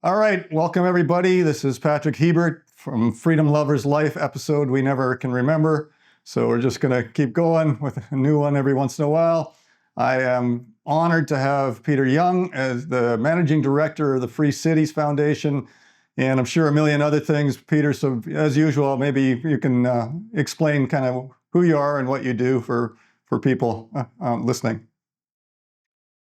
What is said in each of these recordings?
All right, welcome everybody. This is Patrick Hiebert from Freedom Lovers Life episode we never can remember. So we're just going to keep going with a new one every once in a while. I am honored to have Peter Young as the managing director of the Free Cities Foundation, and I'm sure a million other things. Peter, so as usual, maybe you can explain kind of who you are and what you do for people listening.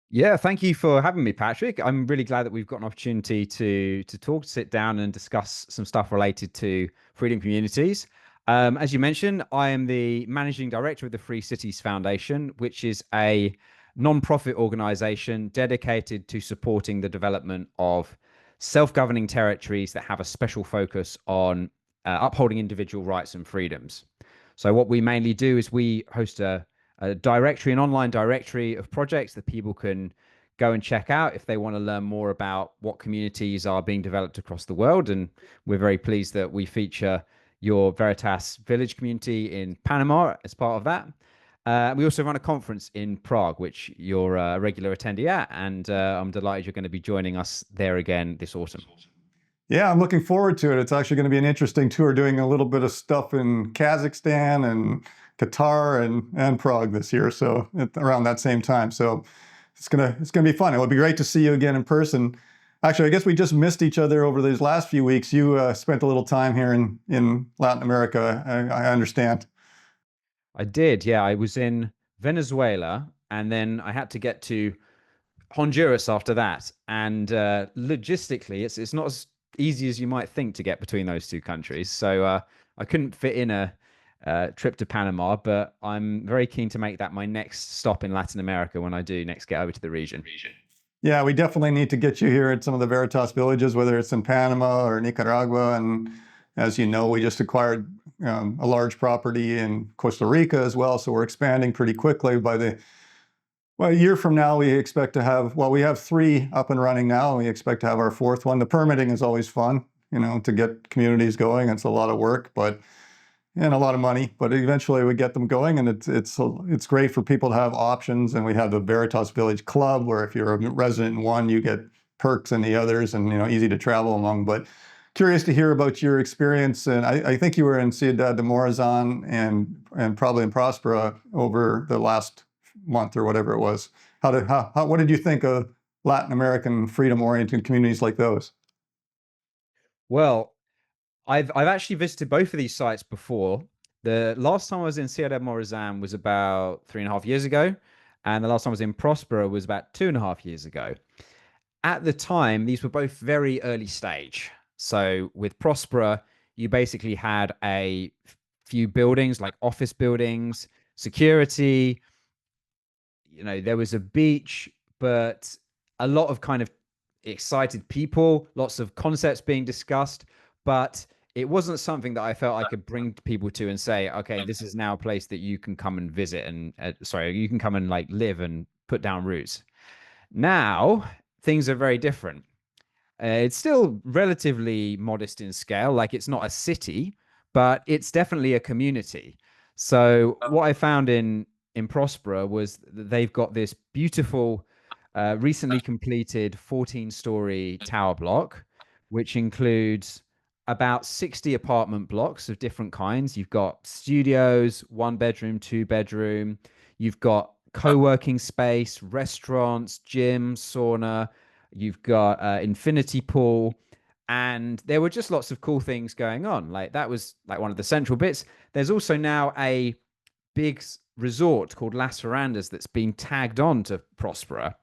Yeah, thank you for having me, Patrick. I'm really glad that we've got an opportunity to talk, sit down and discuss some stuff related to freedom communities. As you mentioned, I am the managing director of the Free Cities Foundation, which is a non-profit organization dedicated to supporting the development of self-governing territories that have a special focus on upholding individual rights and freedoms. So what we mainly do is we host a directory, an online directory of projects that people can go and check out if they want to learn more about what communities are being developed across the world. And we're very pleased that we feature your Veritas Village community in Panama as part of that. We also run a conference in Prague, which you're a regular attendee at, and I'm delighted you're going to be joining us there again this autumn. Yeah, I'm looking forward to it. It's actually going to be an interesting tour, doing a little bit of stuff in Kazakhstan and Qatar and Prague this year, so around that same time. So it's gonna be fun. It would be great to see you again in person. Actually, I guess we just missed each other over these last few weeks. You spent a little time here in Latin America, I understand. I did, yeah. I was in Venezuela, and then I had to get to Honduras after that. And logistically, it's not as easy as you might think to get between those two countries. So I couldn't fit in a trip to Panama, but I'm very keen to make that my next stop in Latin America when I do next get over to the region. Yeah, we definitely need to get you here at some of the Veritas villages, whether it's in Panama or Nicaragua. And as you know, we just acquired a large property in Costa Rica as well. So we're expanding pretty quickly. A year from now, we expect to have, we have 3 up and running now, and we expect to have our 4th one. The permitting is always fun, to get communities going. It's a lot of work, and a lot of money, but eventually we get them going, and it's great for people to have options. And we have the Veritas Village Club, where if you're a resident in one, you get perks in the others, and easy to travel among. But curious to hear about your experience, and I think you were in Ciudad de Morazan and probably in Prospera over the last month or whatever it was. What did you think of Latin American freedom-oriented communities like those? Well, I've actually visited both of these sites before. The last time I was in Ciudad de Morazan was about 3.5 years ago, and the last time I was in Prospera was about 2.5 years ago. At the time, these were both very early stage. So with Prospera, you basically had a few buildings, like office buildings, security. There was a beach, but a lot of kind of excited people, lots of concepts being discussed, but it wasn't something that I felt I could bring people to and say, okay, this is now a place that you can come and visit and you can come and like live and put down roots. Now things are very different. It's still relatively modest in scale. Like, it's not a city, but it's definitely a community. So what I found in Prospera was that they've got this beautiful, recently completed 14-story tower block, which includes about 60 apartment blocks of different kinds. You've got studios, 1-bedroom, 2-bedroom. You've got co-working space, restaurants, gym, sauna. You've got infinity pool. And there were just lots of cool things going on. Like, that was like one of the central bits. There's also now a big resort called Las Verandas that's been tagged on to Prospera.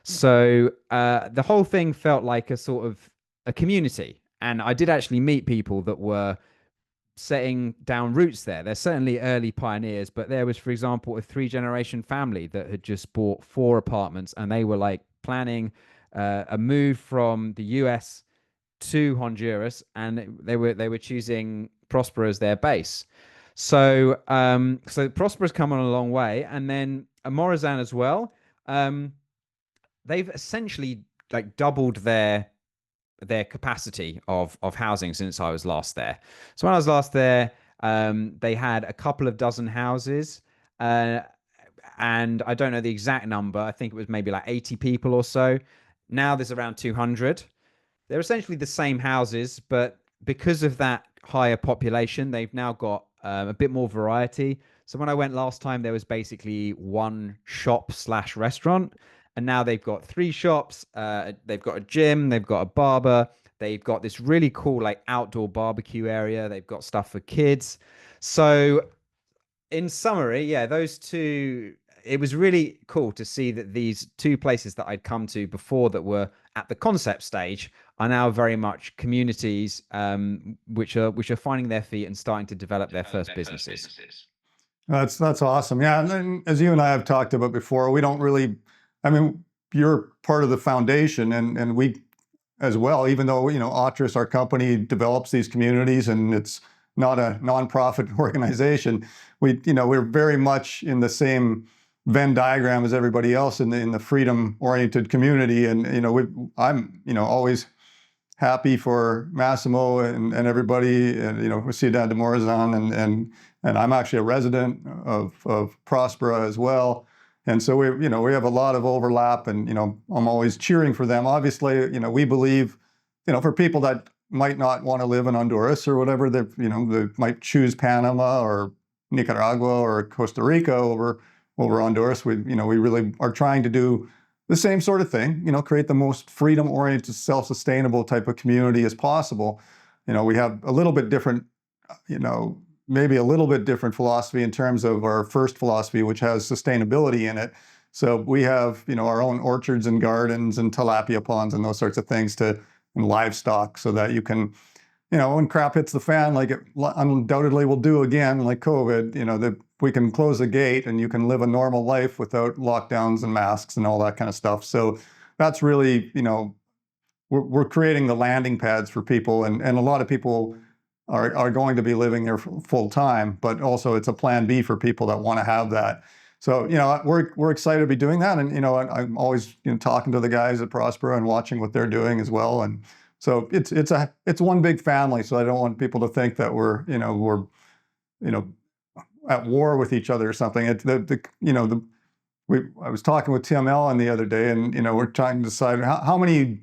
So the whole thing felt like a sort of a community. And I did actually meet people that were setting down roots there. They're certainly early pioneers, but there was, for example, a 3-generation family that had just bought 4 apartments, and they were like planning a move from the US to Honduras, and they were choosing Prospera as their base. So Prospera's come on a long way, and then Morazan as well. They've essentially like doubled their capacity of housing since I was last there. So when I was last there, they had a couple of dozen houses, and I don't know the exact number. I think it was maybe like 80 people or so. Now there's around 200. they're essentially the same houses, but because of that higher population, they've now got a bit more variety. So when I went last time, there was basically one shop slash restaurant, and now they've got three shops. They've got a gym, they've got a barber, they've got this really cool like outdoor barbecue area. They've got stuff for kids. So in summary, yeah, those two, it was really cool to see that these two places that I'd come to before that were at the concept stage are now very much communities, which are finding their feet and starting to develop their first businesses. That's awesome. Yeah, and then as you and I have talked about before, we don't really. I mean, you're part of the foundation, and we as well. Even though Autris, our company, develops these communities, and it's not a nonprofit organization. We're very much in the same Venn diagram as everybody else in the freedom-oriented community, and I'm always happy for Massimo and everybody, and Ciudad de Morazan, and I'm actually a resident of Prospera as well, and so we have a lot of overlap, and I'm always cheering for them. Obviously, we believe, for people that might not want to live in Honduras or whatever, they might choose Panama or Nicaragua or Costa Rica over Honduras. We really are trying to do the same sort of thing, create the most freedom-oriented, self-sustainable type of community as possible. We have a little bit different, maybe a little bit different philosophy in terms of our first philosophy, which has sustainability in it. So we have, our own orchards and gardens and tilapia ponds and those sorts of things and livestock, so that you can, when crap hits the fan, like it undoubtedly will do again, like COVID, that we can close the gate and you can live a normal life without lockdowns and masks and all that kind of stuff. So that's really, we're creating the landing pads for people, and a lot of people are going to be living there full time, but also it's a plan B for people that want to have that. So, we're excited to be doing that. And, I'm always, talking to the guys at Prospera and watching what they're doing as well. And so it's one big family. So I don't want people to think that we're at war with each other or something. I was talking with Tim Allen the other day, and, we're trying to decide how many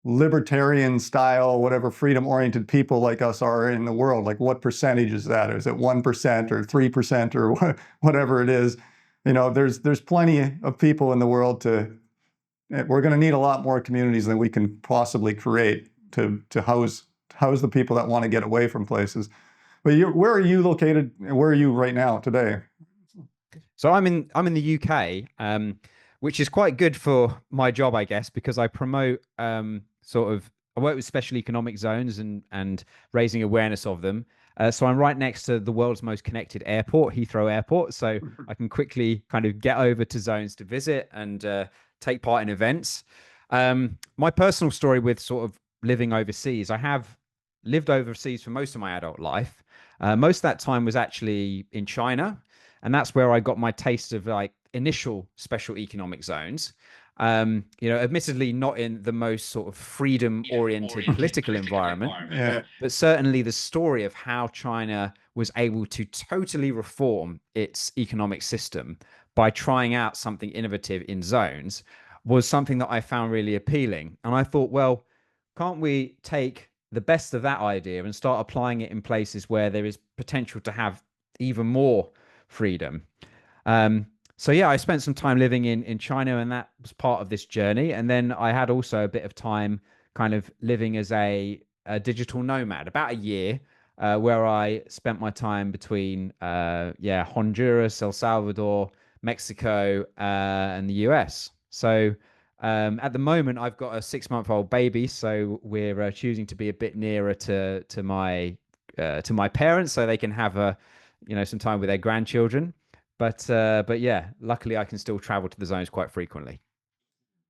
libertarian style, whatever, freedom-oriented people like us are in the world. Like, what percentage is that? Is it 1% or 3% or whatever it is? There's plenty of people in the world we're going to need a lot more communities than we can possibly create to house the people that want to get away from places. But where are you located? Where are you right now today? So I'm in the UK, which is quite good for my job, I guess, because I promote I work with special economic zones and raising awareness of them. So I'm right next to the world's most connected airport, Heathrow Airport. So I can quickly kind of get over to zones to visit and take part in events. My personal story with sort of living overseas, I have lived overseas for most of my adult life. Most of that time was actually in China, and that's where I got my taste of like initial special economic zones. Admittedly not in the most sort of freedom-oriented political environment, Yeah. but certainly the story of how China was able to totally reform its economic system by trying out something innovative in zones was something that I found really appealing. And I thought, well, can't we take the best of that idea and start applying it in places where there is potential to have even more freedom? So yeah, I spent some time living in China, and that was part of this journey. And then I had also a bit of time kind of living as a digital nomad, about a year, where I spent my time between Honduras, El Salvador, Mexico, and the US. So at the moment, I've got a 6-month-old baby, so we're choosing to be a bit nearer to my parents, so they can have some time with their grandchildren. But yeah, luckily I can still travel to the zones quite frequently.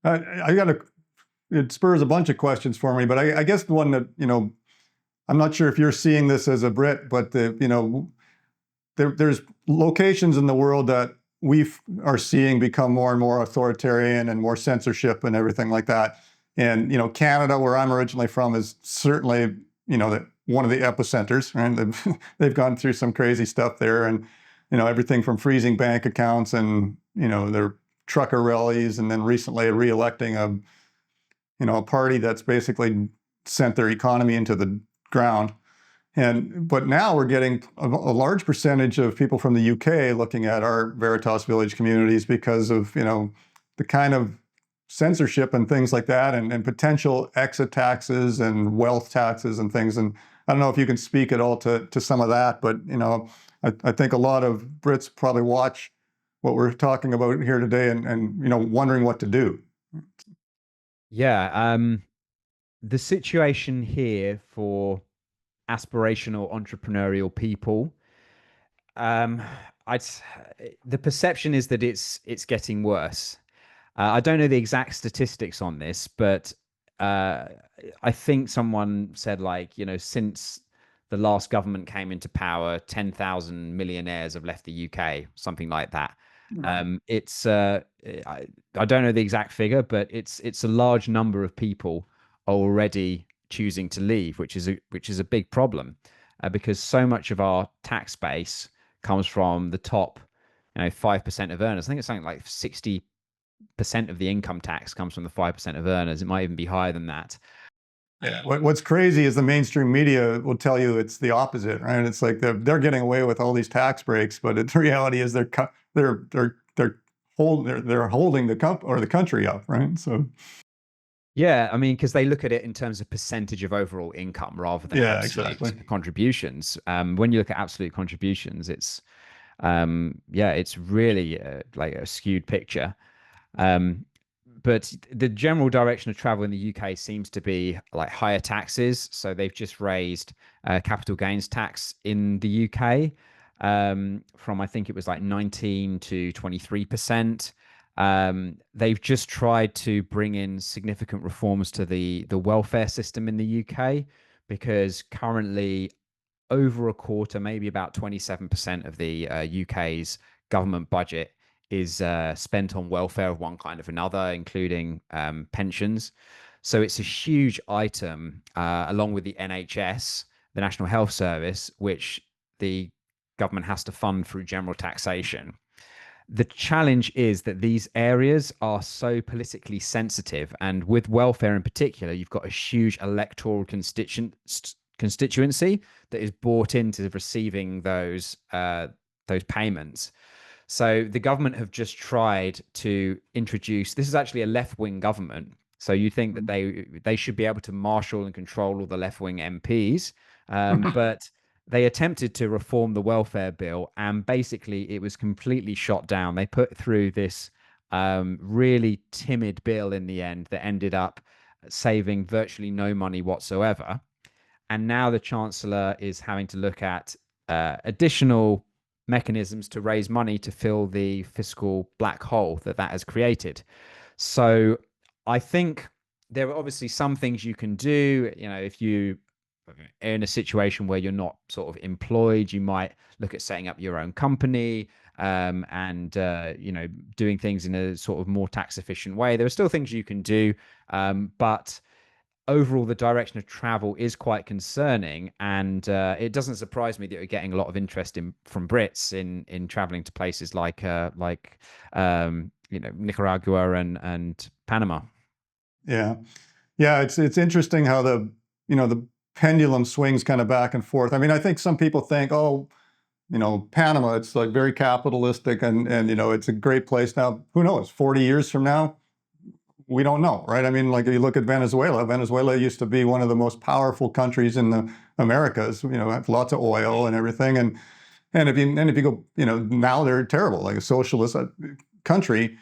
It spurs a bunch of questions for me, but I guess the one that, I'm not sure if you're seeing this as a Brit, but there's locations in the world that we are seeing become more and more authoritarian and more censorship and everything like that. And, Canada, where I'm originally from, is certainly, one of the epicenters, right? They've gone through some crazy stuff there, and everything from freezing bank accounts and, their trucker rallies, and then recently re-electing a party that's basically sent their economy into the ground. But now we're getting a large percentage of people from the UK looking at our Veritas Village communities because of, the kind of censorship and things like that, and potential exit taxes and wealth taxes and things. And I don't know if you can speak at all to some of that, but, I think a lot of Brits probably watch what we're talking about here today and wondering what to do. Yeah. The situation here for aspirational entrepreneurial people, um, I'd the perception is that it's getting worse. I don't know the exact statistics on this, but I think someone said, like, since the last government came into power, 10,000 millionaires have left the UK, something like that. It's I don't know the exact figure, but it's a large number of people already choosing to leave, which is a big problem, because so much of our tax base comes from the top, 5% of earners. I think it's something like 60% of the income tax comes from the 5% of earners. It might even be higher than that. Yeah. What's crazy is the mainstream media will tell you it's the opposite, right? It's like they're getting away with all these tax breaks, but the reality is they're holding the country up, right? So Yeah, I mean, because they look at it in terms of percentage of overall income rather than absolute contributions. When you look at absolute contributions, it's it's really like a skewed picture. But the general direction of travel in the UK seems to be like higher taxes. So they've just raised capital gains tax in the UK from, I think it was like 19 to 23%. They've just tried to bring in significant reforms to the welfare system in the UK, because currently over a quarter, maybe about 27% of the UK's government budget is spent on welfare of one kind or another, including pensions. So it's a huge item, along with the NHS, the National Health Service, which the government has to fund through general taxation. The challenge is that these areas are so politically sensitive, and with welfare in particular, you've got a huge electoral constituency that is bought into receiving those payments. So the government have just tried to introduce, this is actually a left-wing government, so you think that they should be able to marshal and control all the left-wing MPs, but they attempted to reform the welfare bill, and basically it was completely shot down. They put through this really timid bill in the end that ended up saving virtually no money whatsoever. And now the Chancellor is having to look at additional mechanisms to raise money to fill the fiscal black hole that has created. So I think there are obviously some things you can do. If you are in a situation where you're not sort of employed, you might look at setting up your own company, and doing things in a sort of more tax efficient way. There are still things you can do, but overall the direction of travel is quite concerning, and it doesn't surprise me that you're getting a lot of interest from Brits in traveling to places like Nicaragua and Panama. Yeah, it's interesting how the pendulum swings kind of back and forth. I mean, I think some people think, oh, Panama, it's like very capitalistic and it's a great place. Now, who knows, 40 years from now, we don't know, right? I mean, like you look at Venezuela. Venezuela used to be one of the most powerful countries in the Americas. Have lots of oil and everything. And if you go, now they're terrible, like a socialist country,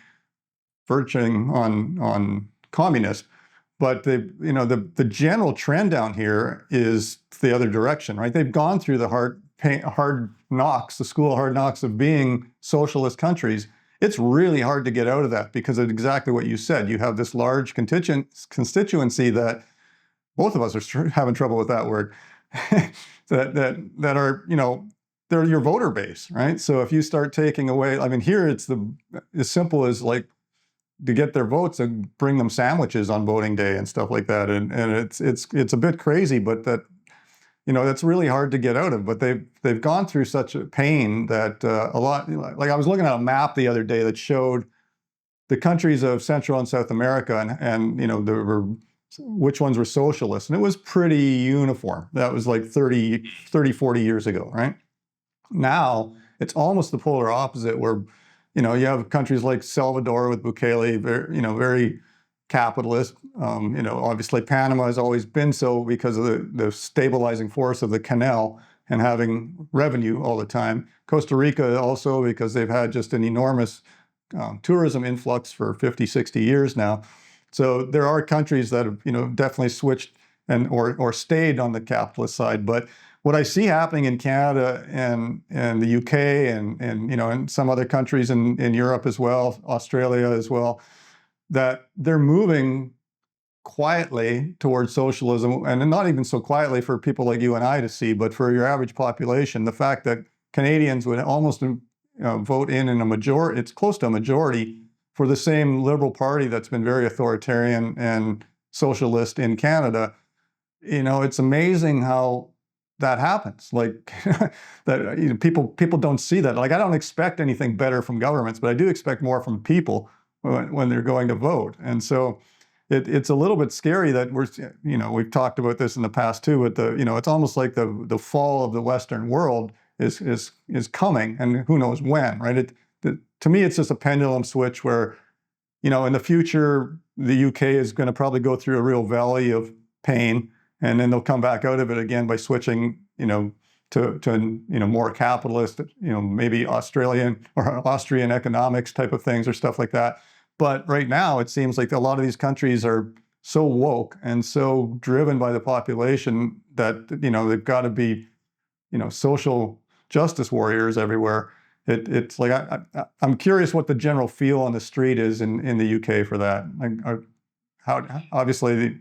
verging on communist. But the general trend down here is the other direction, right? They've gone through the hard knocks, the school of hard knocks of being socialist countries. It's really hard to get out of that because of exactly what you said. You have this large constituency that both of us are having trouble with that word, that are, they're your voter base, right? So if you start taking away, I mean, here it's as simple as like to get their votes and bring them sandwiches on voting day and stuff like that. And it's a bit crazy, but that's really hard to get out of. But they've gone through such a pain that a lot, like I was looking at a map the other day that showed the countries of Central and South America, and there were which ones were socialist. And it was pretty uniform. That was like 40 years ago, right? Now it's almost the polar opposite, where, you have countries like Salvador with Bukele, very capitalist. Obviously Panama has always been so because of the stabilizing force of the canal and having revenue all the time. Costa Rica also, because they've had just an enormous tourism influx for 50, 60 years now. So there are countries that have, definitely switched or stayed on the capitalist side. But what I see happening in Canada and the UK and some other countries in Europe as well, Australia as well, that they're moving quietly towards socialism, and not even so quietly for people like you and I to see, but for your average population, the fact that Canadians would almost vote in a majority, it's close to a majority, for the same Liberal Party that's been very authoritarian and socialist in Canada. It's amazing how that happens. Like that, people don't see that. Like, I don't expect anything better from governments, but I do expect more from people when they're going to vote. And so it's a little bit scary that we've talked about this in the past too, but it's almost like the fall of the Western world is coming, and who knows when, right? To me, it's just a pendulum switch where, in the future, the UK is going to probably go through a real valley of pain, and then they'll come back out of it again by switching, to more capitalist, maybe Australian or Austrian economics type of things or stuff like that. But right now, it seems like a lot of these countries are so woke and so driven by the population that, they've got to be, social justice warriors everywhere. It's like, I'm curious what the general feel on the street is in the UK for that. Like, how obviously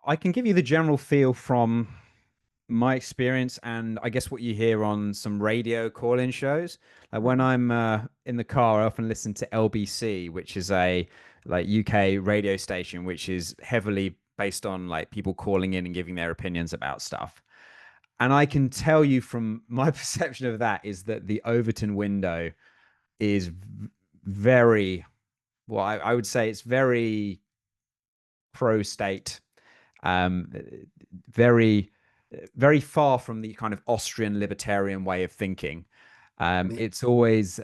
I can give you the general feel from my experience, and I guess what you hear on some radio call-in shows. Like when I'm in the car, I often listen to LBC, which is a UK radio station, which is heavily based on like people calling in and giving their opinions about stuff. And I can tell you from my perception of that is that the Overton window is very, well, I would say it's very pro-state, very very far from the kind of Austrian libertarian way of thinking. It's always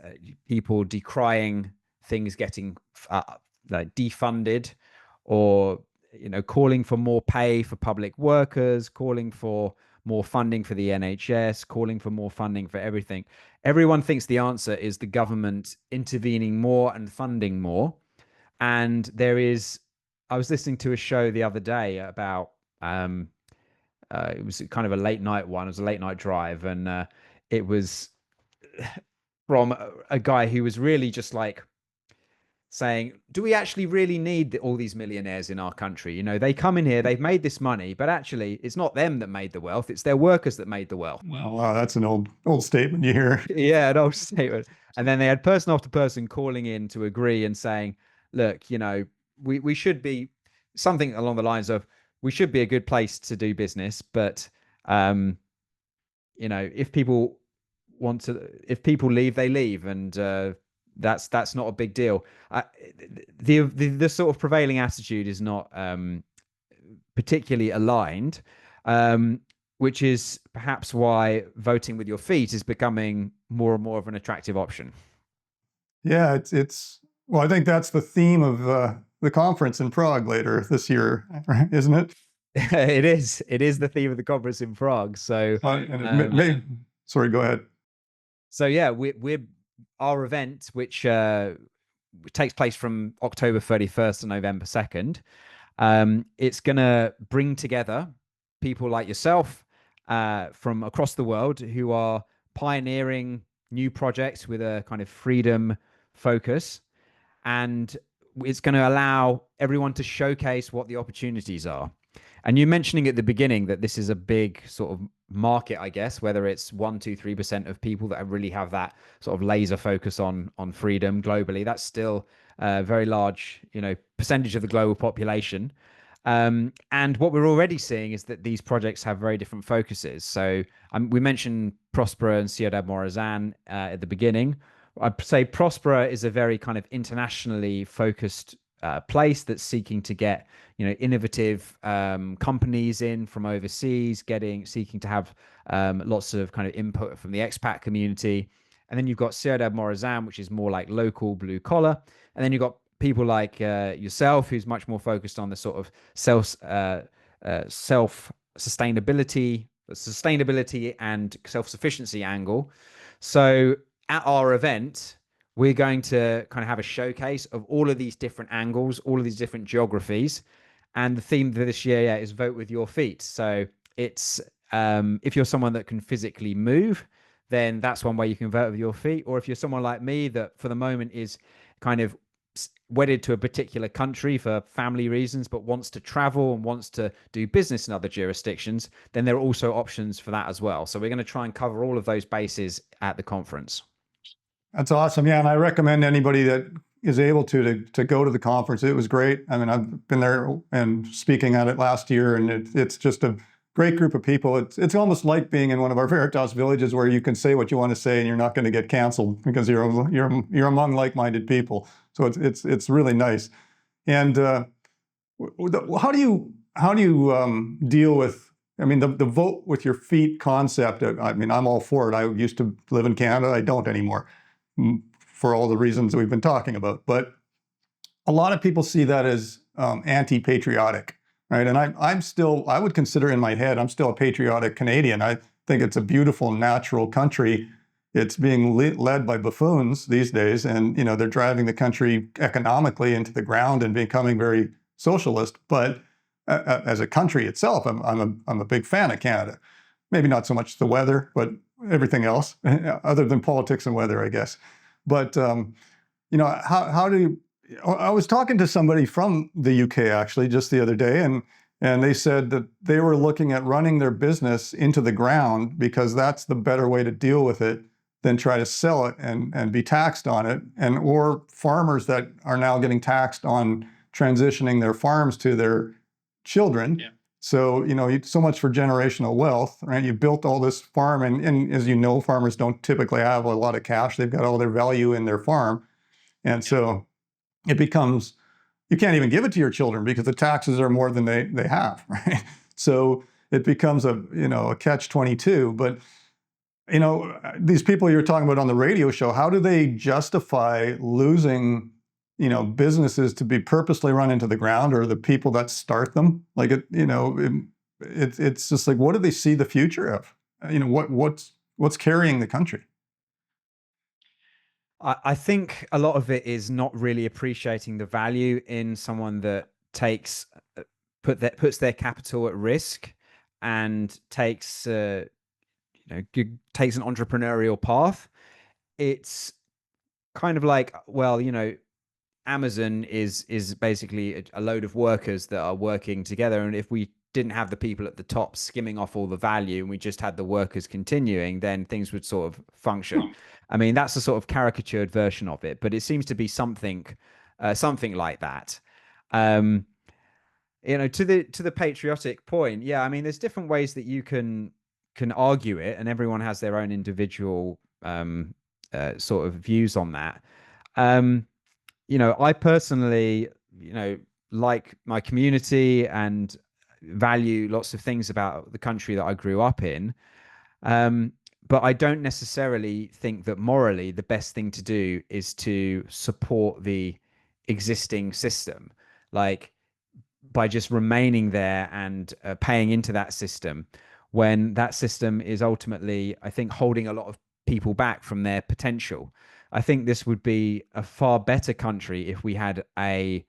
people decrying things getting like defunded, or calling for more pay for public workers, calling for more funding for the NHS, calling for more funding for everything. Everyone thinks the answer is the government intervening more and funding more. And I was listening to a show the other day about it was kind of a late night one. It was a late night drive, and it was from a guy who was really just like saying, do we actually really need all these millionaires in our country? They come in here, they've made this money, but actually it's not them that made the wealth, it's their workers that made the wealth. Well, wow, that's an old statement you hear. Yeah, an old statement. And then they had person after person calling in to agree and saying, look, we should be something along the lines of, we should be a good place to do business, but if people leave, they leave, and that's not a big deal. The sort of prevailing attitude is not particularly aligned, which is perhaps why voting with your feet is becoming more and more of an attractive option. Yeah, well, I think that's the theme of the conference in Prague later this year, isn't it? It is the theme of the conference in Prague. So sorry, go ahead. So yeah, we're our event, which takes place from October 31st to November 2nd. It's gonna bring together people like yourself from across the world who are pioneering new projects with a kind of freedom focus, and it's going to allow everyone to showcase what the opportunities are. And you mentioning at the beginning that this is a big sort of market, I guess, whether it's 1%, 2%, 3% of people that really have that sort of laser focus on freedom globally. That's still a very large, percentage of the global population. And what we're already seeing is that these projects have very different focuses. So we mentioned Prospera and Ciudad Morazan at the beginning. I'd say Prospera is a very kind of internationally focused place that's seeking to get, you know, innovative companies in from overseas, seeking to have lots of kind of input from the expat community. And then you've got Ciudad Morazan, which is more like local blue collar. And then you've got people like yourself, who's much more focused on the sort of self sustainability and self-sufficiency angle. So at our event, we're going to kind of have a showcase of all of these different angles, all of these different geographies. And the theme for this year is vote with your feet. So it's if you're someone that can physically move, then that's one way you can vote with your feet. Or if you're someone like me that for the moment is kind of wedded to a particular country for family reasons, but wants to travel and wants to do business in other jurisdictions, then there are also options for that as well. So we're going to try and cover all of those bases at the conference. That's awesome. Yeah, and I recommend anybody that is able to go to the conference. It was great. I mean, I've been there and speaking at it last year, and it's just a great group of people. It's almost like being in one of our Veritas villages where you can say what you want to say and you're not going to get canceled because you're among like-minded people. So it's really nice. And how do you deal with? I mean, the vote with your feet concept. I mean, I'm all for it. I used to live in Canada. I don't anymore, for all the reasons we've been talking about. But a lot of people see that as anti-patriotic, right? And I would consider in my head, I'm still a patriotic Canadian. I think it's a beautiful, natural country. It's being led by buffoons these days, and you know they're driving the country economically into the ground and becoming very socialist. But as a country itself, I'm a big fan of Canada. Maybe not so much the weather, but everything else, other than politics and weather, I guess. But you know, how do you? I was talking to somebody from the UK actually just the other day, and they said that they were looking at running their business into the ground because that's the better way to deal with it than try to sell it and be taxed on it, or farmers that are now getting taxed on transitioning their farms to their children. Yeah. So, you know, so much for generational wealth, right? You built all this farm, and as you know, farmers don't typically have a lot of cash. They've got all their value in their farm. And so it becomes, you can't even give it to your children because the taxes are more than they have, right? So it becomes a catch-22. But you know, these people you're talking about on the radio show, how do they justify losing, you know, businesses to be purposely run into the ground, or the people that start them? Like, it's just like, what do they see the future of? You know, what's carrying the country? I think a lot of it is not really appreciating the value in someone that puts their capital at risk and takes an entrepreneurial path. It's kind of like, well, you know, Amazon is basically a load of workers that are working together, and if we didn't have the people at the top skimming off all the value and we just had the workers continuing, then things would sort of function. I mean, that's a sort of caricatured version of it, but it seems to be something like that. You know, to the patriotic point, yeah, I mean, there's different ways that you can argue it, and everyone has their own individual sort of views on that. You know, I personally, you know, like my community and value lots of things about the country that I grew up in. But I don't necessarily think that morally the best thing to do is to support the existing system, like by just remaining there and paying into that system, when that system is ultimately, I think, holding a lot of people back from their potential. I think this would be a far better country if we had a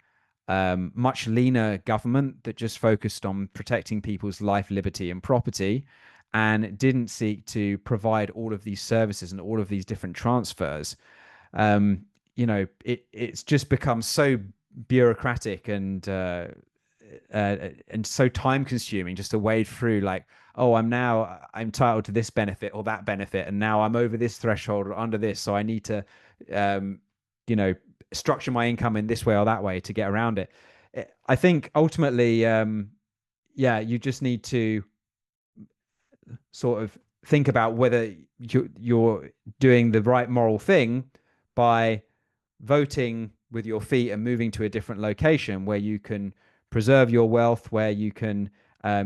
much leaner government that just focused on protecting people's life, liberty, and property, and didn't seek to provide all of these services and all of these different transfers. You know, it's just become so bureaucratic and so time consuming just to wade through, like, oh, I'm entitled to this benefit or that benefit, and now I'm over this threshold or under this, so I need to you know, structure my income in this way or that way to get around it. I think ultimately yeah, you just need to sort of think about whether you're doing the right moral thing by voting with your feet and moving to a different location where you can preserve your wealth, where you can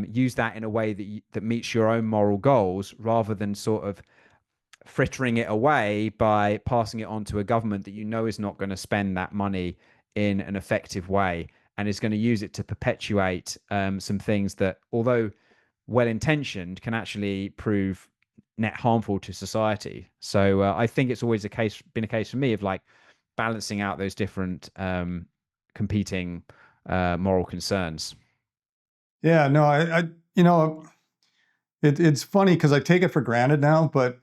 use that in a way that meets your own moral goals, rather than sort of frittering it away by passing it on to a government that you know is not going to spend that money in an effective way and is going to use it to perpetuate some things that, although well-intentioned, can actually prove net harmful to society. So I think it's always been a case for me of like balancing out those different competing moral concerns. Yeah, no, you know, it's funny because I take it for granted now, but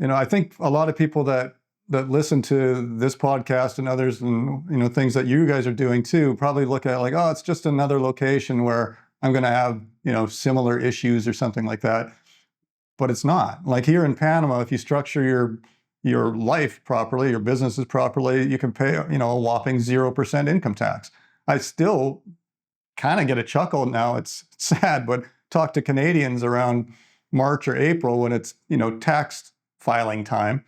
I think a lot of people that listen to this podcast and others, and things that you guys are doing too, probably look at it like, oh, it's just another location where I'm going to have similar issues or something like that. But it's not. Like here in Panama, if you structure your life properly, your businesses properly, you can pay a whopping 0% income tax. I still kind of get a chuckle now. It's sad, but talk to Canadians around March or April when it's tax filing time,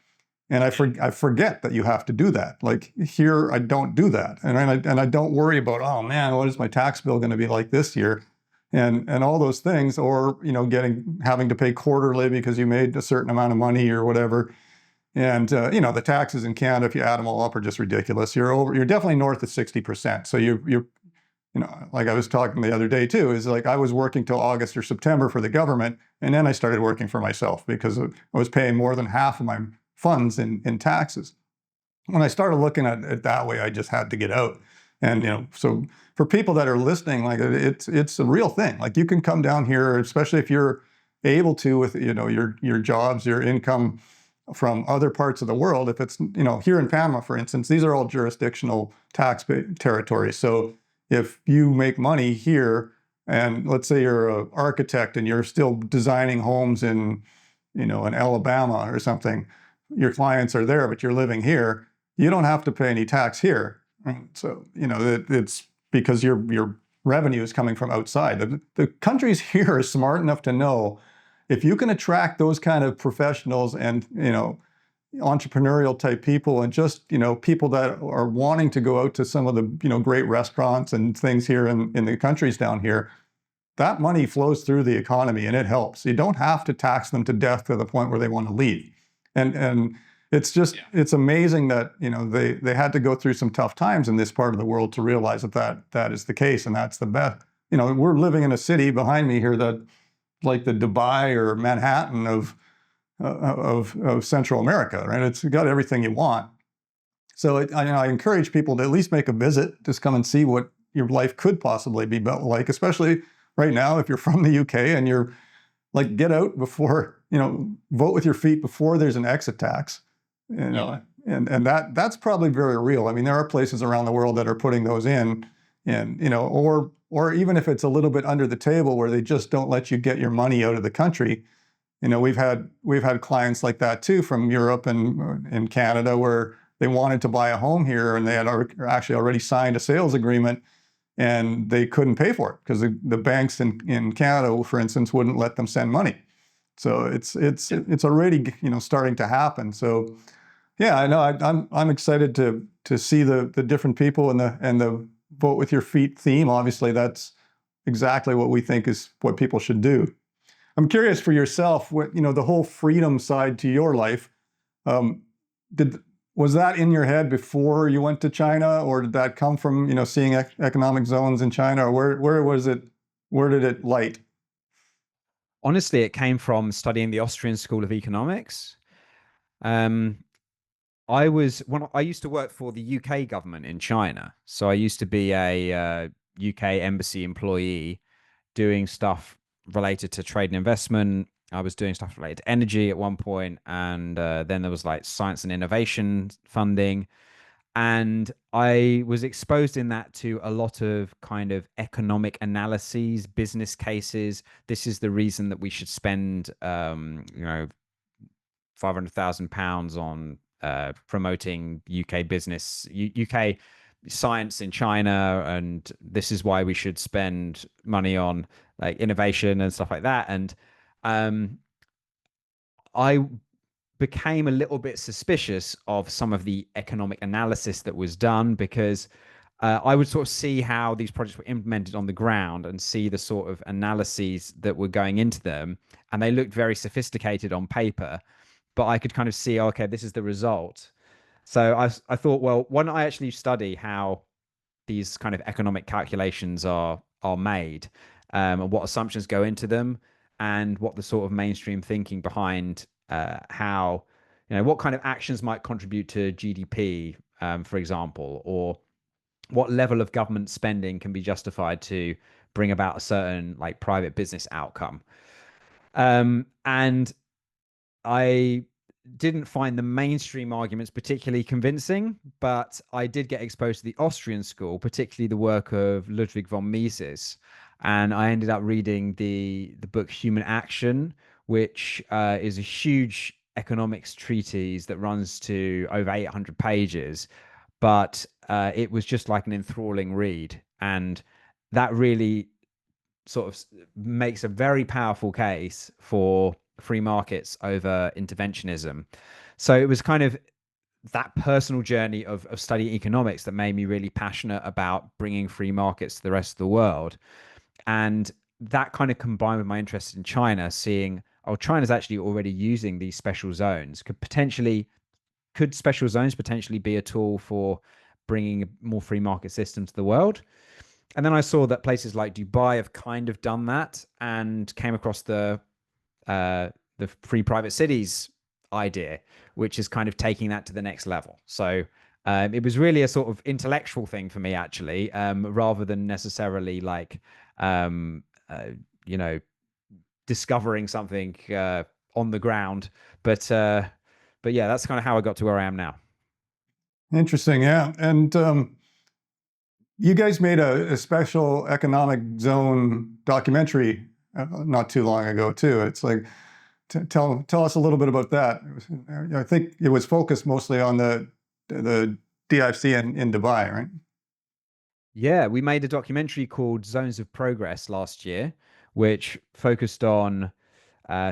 and I forget that you have to do that. Like here, I don't do that, and I don't worry about, oh man, what is my tax bill going to be like this year, and all those things, or having to pay quarterly because you made a certain amount of money or whatever. And the taxes in Canada, if you add them all up, are just ridiculous. You're definitely north of 60%. So you're like I was talking the other day too, is like I was working till August or September for the government, and then I started working for myself because I was paying more than half of my funds in taxes. When I started looking at it that way, I just had to get out. And so for people that are listening, like it's a real thing. Like you can come down here, especially if you're able to, with your jobs, your income from other parts of the world. If it's here in Panama, for instance, these are all jurisdictional tax territories. So if you make money here, and let's say you're an architect and you're still designing homes in Alabama or something, your clients are there, but you're living here, you don't have to pay any tax here. So it's because your revenue is coming from outside. The countries here are smart enough to know if you can attract those kind of professionals and entrepreneurial type people, and just people that are wanting to go out to some of the great restaurants and things here in the countries down here, that money flows through the economy and it helps. You don't have to tax them to death to the point where they want to leave. And it's just it's amazing that they had to go through some tough times in this part of the world to realize that is the case, and that's the best. We're living in a city behind me here that like the Dubai or Manhattan of Central America, right? It's got everything you want. So I encourage people to at least make a visit, just come and see what your life could possibly be like, especially right now if you're from the UK and you're like, get out before, vote with your feet before there's an exit tax, and that's probably very real. I mean, there are places around the world that are putting those in, and or even if it's a little bit under the table where they just don't let you get your money out of the country. We've had clients like that too from Europe and in Canada, where they wanted to buy a home here and they had actually already signed a sales agreement, and they couldn't pay for it because the banks in Canada, for instance, wouldn't let them send money. So it's already starting to happen. So yeah, I know I'm excited to see the different people and the vote with your feet theme. Obviously, that's exactly what we think is what people should do. I'm curious for yourself, what the whole freedom side to your life. Was that in your head before you went to China, or did that come from seeing economic zones in China, or where was it? Where did it light? Honestly, it came from studying the Austrian School of Economics. I used to work for the UK government in China, so I used to be a UK embassy employee doing stuff related to trade and investment. I was doing stuff related to energy at one point, and then there was like science and innovation funding. And I was exposed in that to a lot of kind of economic analyses, business cases. This is the reason that we should spend, £500,000 on promoting UK business, UK science in China, and this is why we should spend money on like innovation and stuff like that. And I became a little bit suspicious of some of the economic analysis that was done, because I would sort of see how these projects were implemented on the ground and see the sort of analyses that were going into them. And they looked very sophisticated on paper, but I could kind of see, okay, this is the result. So I thought, well, why don't I actually study how these kind of economic calculations are made, and what assumptions go into them, and what the sort of mainstream thinking behind how, what kind of actions might contribute to GDP, for example, or what level of government spending can be justified to bring about a certain like private business outcome. And I didn't find the mainstream arguments particularly convincing, but I did get exposed to the Austrian school, particularly the work of Ludwig von Mises. And I ended up reading the book Human Action, which is a huge economics treatise that runs to over 800 pages. But it was just like an enthralling read. And that really sort of makes a very powerful case for free markets over interventionism. So it was kind of that personal journey of studying economics that made me really passionate about bringing free markets to the rest of the world. And that kind of combined with my interest in China, seeing, oh, China's actually already using these special zones. Could special zones potentially be a tool for bringing a more free market system to the world? And then I saw that places like Dubai have kind of done that, and came across the free private cities idea, which is kind of taking that to the next level. So it was really a sort of intellectual thing for me, actually, rather than necessarily like, um, uh, you know, discovering something on the ground. But yeah, that's kind of how I got to where I am now. Interesting, yeah. And you guys made a special economic zone documentary not too long ago too. It's like, tell us a little bit about that. I think it was focused mostly on the DIFC in Dubai, right? Yeah, we made a documentary called Zones of Progress last year, which focused on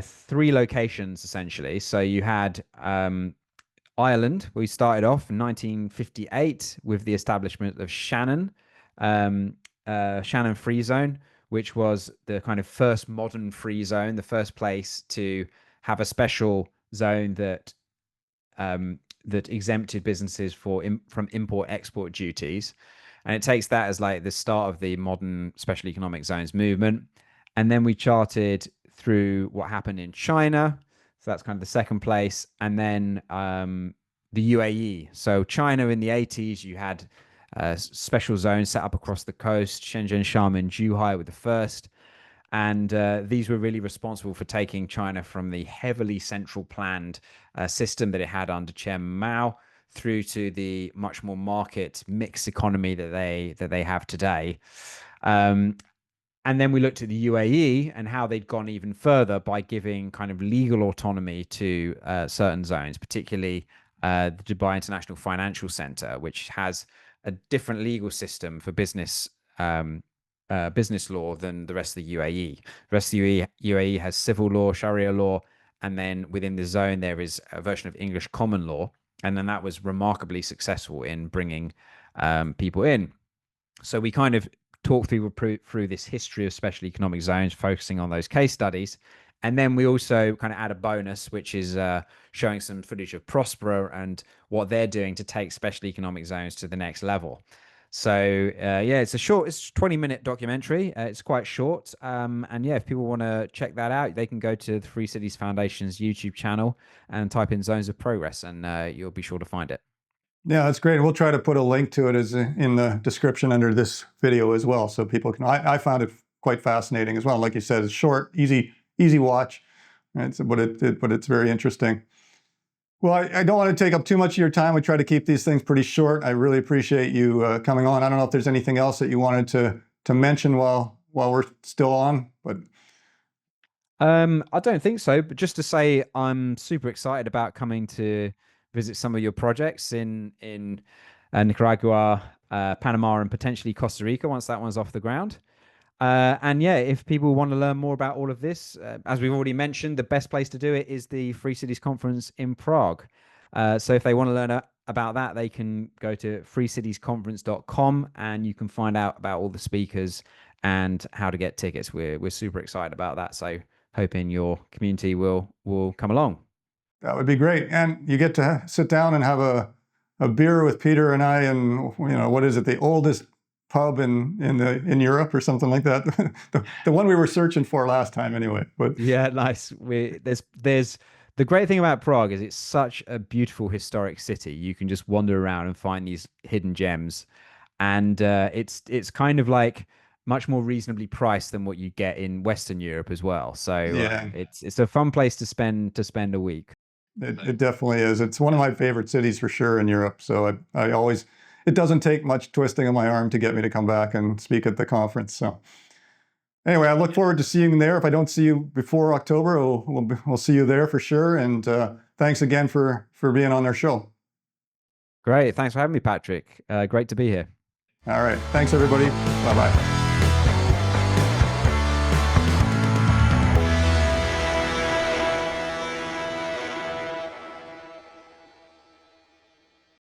three locations essentially. So you had Ireland. We started off in 1958 with the establishment of um, Shannon Free Zone, which was the kind of first modern free zone, the first place to have a special zone that exempted businesses from import-export duties. And it takes that as like the start of the modern special economic zones movement. And then we charted through what happened in China. So that's kind of the second place. And then the UAE. So China in the 80s, you had special zones set up across the coast. Shenzhen, Xiamen, and Zhuhai were the first. And these were really responsible for taking China from the heavily central planned system that it had under Chairman Mao through to the much more market mixed economy that they have today. And then we looked at the UAE and how they'd gone even further by giving kind of legal autonomy to certain zones, particularly the Dubai International Financial Center, which has a different legal system for business law than the rest of the UAE. The rest of the UAE has civil law, Sharia law, and then within the zone there is a version of English common law. And then that was remarkably successful in bringing people in. So we kind of talked through this history of special economic zones, focusing on those case studies. And then we also kind of add a bonus, which is showing some footage of Prospera and what they're doing to take special economic zones to the next level. So yeah, it's a 20-minute documentary. It's quite short. And yeah, if people want to check that out, they can go to the Free Cities Foundation's YouTube channel and type in Zones of Progress, and you'll be sure to find it. Yeah, that's great. We'll try to put a link to it as in the description under this video as well, so people can. I found it quite fascinating as well. Like you said, it's short, easy watch. But it's very interesting. Well, I don't want to take up too much of your time. We try to keep these things pretty short. I really appreciate you coming on. I don't know if there's anything else that you wanted to mention while we're still on, but. I don't think so, but just to say, I'm super excited about coming to visit some of your projects in Nicaragua, Panama, and potentially Costa Rica once that one's off the ground. And yeah, if people want to learn more about all of this, as we've already mentioned, the best place to do it is the Free Cities Conference in Prague. So if they want to learn about that, they can go to freecitiesconference.com and you can find out about all the speakers and how to get tickets. We're super excited about that. So hoping your community will come along. That would be great. And you get to sit down and have a beer with Peter and I, and what is it, the oldest pub in Europe or something like that. the one we were searching for last time anyway. But yeah, nice. There's the great thing about Prague is it's such a beautiful historic city. You can just wander around and find these hidden gems, and it's kind of like much more reasonably priced than what you get in Western Europe as well. So yeah, it's a fun place to spend a week. it definitely is. It's one of my favorite cities for sure in Europe. So I always, it doesn't take much twisting of my arm to get me to come back and speak at the conference. So anyway, I look forward to seeing you there. If I don't see you before October, we'll see you there for sure. And thanks again for being on our show. Great. Thanks for having me, Patrick. Great to be here. All right. Thanks, everybody. Bye-bye.